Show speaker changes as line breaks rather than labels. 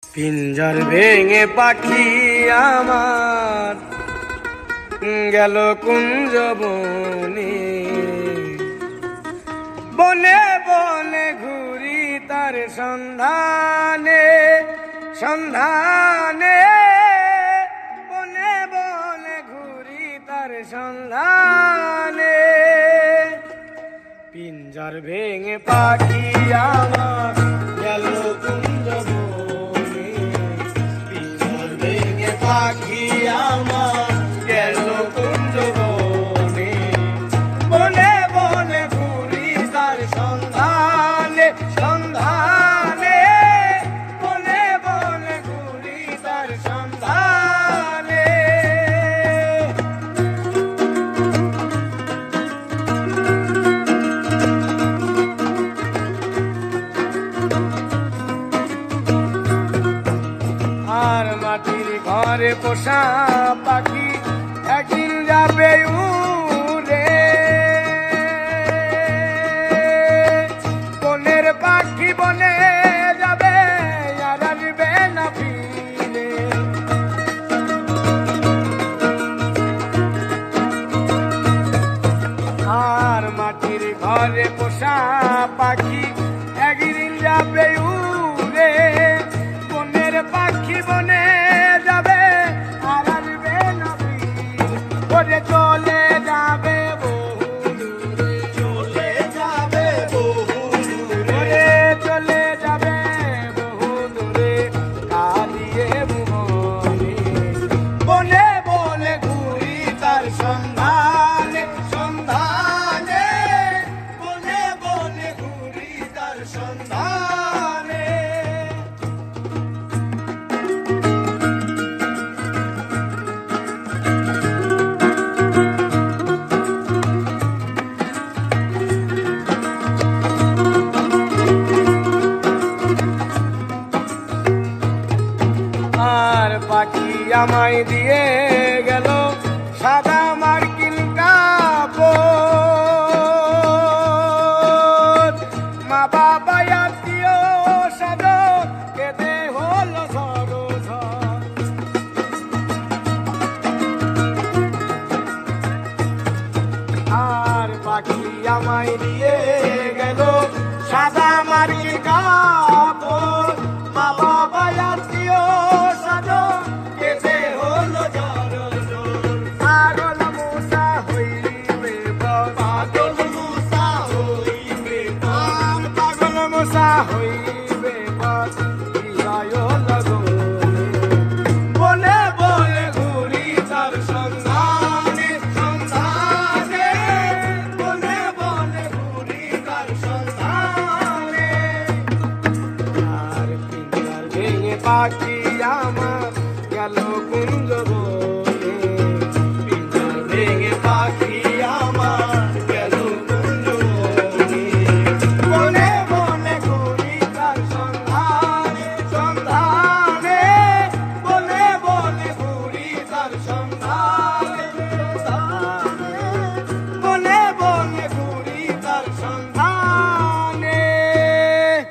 পিঞ্জর ভেঙে পাখি আমার গেল কুঞ্জ বনে, বনে বনে ঘুরি তার সন্ধানে সন্ধানে, বনে বনে ঘুরি তার সন্ধানে। পিঞ্জর ভেঙে পাখি আমার গেল কুঞ্জ বনে, পিঞ্জর ভেঙে পাখি আমার গেল কুঞ্জ বনে, বনে বনে ঘুরি তার সন্ধানে সন্ধানে, বনে বনে ঘুরি তার সন্ধানে। আর মাটির ঘরে পোষা পাখি একদিন যাবে উড়ে, বনের পাখি বনে যাবে আর আসবে না ফিরে। আর মাটির ঘরে পোষা পাখি একদিন যাবে উড়ে, বনের পাখি বনে যাবে আর আসবে না ফিরে। ওরে চলে যাবে বহু দূরে, চলে যাবে বহু দূরে, ওরে চলে যাবে বহু দূরে কালিয়ে ভুবনে, বনে বনে ঘুরি তার সন্ধানে সন্ধানে, বনে বনে ঘুরি তার সন্ধানে। আর পাখি আমায় দিয়ে গেল সাদা মার্কিন কাপড়, মা বাবা আত্মীয় স্বজন কেঁদে হলো সরোঝর। আর পাখি আমায় দিয়ে গেল সাদা মার্কিন কাপড়, মা বাবা আত্মীয় স্বজন কেঁদে হলো সরোঝর। পাগল মূসা হইবে বর, পাগল মূসা হইবে বর, পাগল মূসা হইবে বর হৃদয় লগনে, বনে বনে ঘুরি তার সন্ধানে সন্ধানে, বনে বনে ঘুরি তার সন্ধানে। আর পিঞ্জর ভেঙে পাখি আমার গেল কুঞ্জ